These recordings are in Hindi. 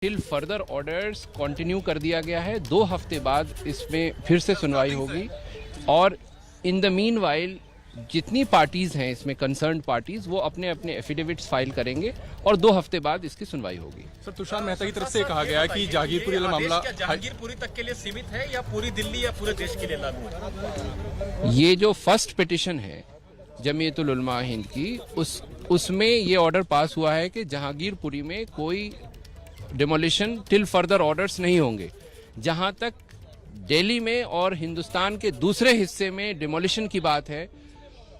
टिल फर्दर ऑर्डर्स कंटिन्यू कर दिया गया है। 2 हफ्ते बाद इसमें फिर से सुनवाई होगी और इन द मीन वाइल जितनी पार्टीज हैं इसमें कंसर्न्ड पार्टीज वो अपने अपने एफिडेविट्स फाइल करेंगे और 2 हफ्ते बाद इसकी सुनवाई होगी। सर, तुषार मेहता की तरफ से कहा गया है कि जहांगीरपुरी वाला मामला जहांगीरपुरी तक के लिए सीमित है या पूरी दिल्ली या पूरे देश के लिए लागू है? ये जो फर्स्ट पिटिशन है जमीयतुल उलमा हिंद की उसमें ये ऑर्डर पास हुआ है कि जहांगीरपुरी में कोई डिमोलिशन टिल फर्दर ऑर्डर्स नहीं होंगे। जहां तक दिल्ली में और हिंदुस्तान के दूसरे हिस्से में डिमोलिशन की बात है,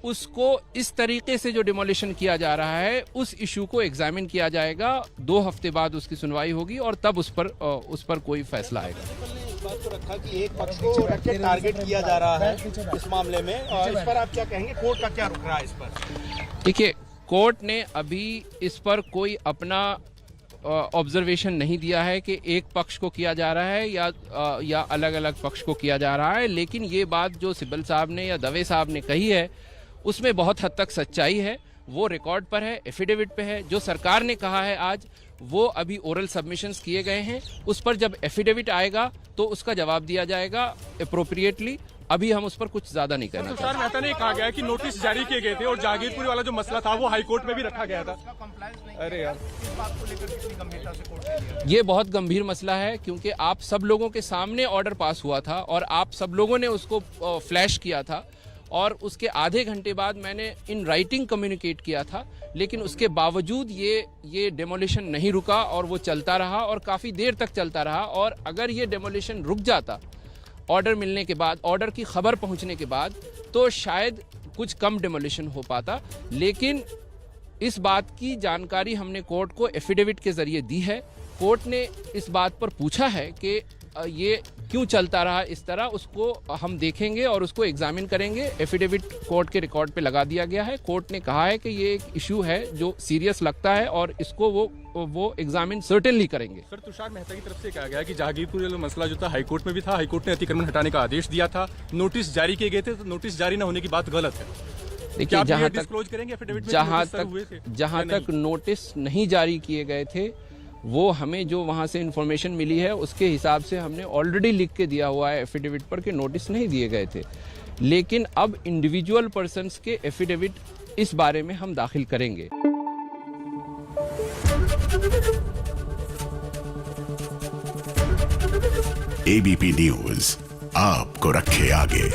उसको इस तरीके से जो डिमोलिशन किया जा रहा है उस इशू को एग्जामिन किया जाएगा। 2 हफ्ते बाद उसकी सुनवाई होगी और तब उस पर कोई फैसला आएगा। इस बात को रखा कि एक पक्ष को रख के टारगेट किया जा रहा है इस मामले में, और इस पर आप क्या कहेंगे? कोर्ट का क्या रुख रहा है इस पर? देखिए, कोर्ट ने अभी इस पर कोई अपना ऑब्जर्वेशन नहीं दिया है कि एक पक्ष को किया जा रहा है या अलग अलग पक्ष को किया जा रहा है, लेकिन ये बात जो सिब्बल साहब ने या दवे साहब ने कही है उसमें बहुत हद तक सच्चाई है। वो रिकॉर्ड पर है, एफिडेविट पे है। जो सरकार ने कहा है आज वो अभी ओरल सबमिशंस किए गए हैं, उस पर जब एफिडेविट आएगा तो उसका जवाब दिया जाएगा अप्रोप्रिएटली। अभी हम उस पर कुछ ज्यादा नहीं कहना तुषार मेहता ने कहा गया कि नोटिस जारी किए गए थे और जहांगीरपुरी वाला जो मसला था वो हाईकोर्ट में भी रखा गया था। अरे यार, इस बात को लेकर कितनी गंभीरता से कोर्ट ने लिया? ये बहुत गंभीर मसला है क्योंकि आप सब लोगों के सामने ऑर्डर पास हुआ था और आप सब लोगों ने उसको फ्लैश किया था और उसके आधे घंटे बाद मैंने इन राइटिंग कम्युनिकेट किया था, लेकिन उसके बावजूद ये डेमोलिशन नहीं रुका और वो चलता रहा और काफ़ी देर तक चलता रहा। और अगर ये डेमोलिशन रुक जाता ऑर्डर मिलने के बाद, ऑर्डर की खबर पहुंचने के बाद, तो शायद कुछ कम डेमोलिशन हो पाता। लेकिन इस बात की जानकारी हमने कोर्ट को एफिडेविट के जरिए दी है। कोर्ट ने इस बात पर पूछा है कि ये क्यों चलता रहा इस तरह, उसको हम देखेंगे और उसको एग्जामिन करेंगे। एफिडेविट कोर्ट के रिकॉर्ड पे लगा दिया गया है। कोर्ट ने कहा है कि ये एक इशू है जो सीरियस लगता है और इसको वो एग्जामिन सर्टेनली करेंगे। सर, तुषार मेहता की तरफ से कहा गया है कि जहांगीरपुरी वाला मसला जो था हाईकोर्ट में भी था, हाईकोर्ट ने अतिक्रमण हटाने का आदेश दिया था, नोटिस जारी किए गए थे, तो नोटिस जारी न होने की बात गलत है। देखिए, जहां तक नोटिस नहीं जारी किए गए थे वो हमें जो वहां से इंफॉर्मेशन मिली है उसके हिसाब से हमने ऑलरेडी लिख के दिया हुआ है एफिडेविट पर कि नोटिस नहीं दिए गए थे। लेकिन अब इंडिविजुअल पर्सन्स के एफिडेविट इस बारे में हम दाखिल करेंगे। एबीपी न्यूज आपको रखे आगे।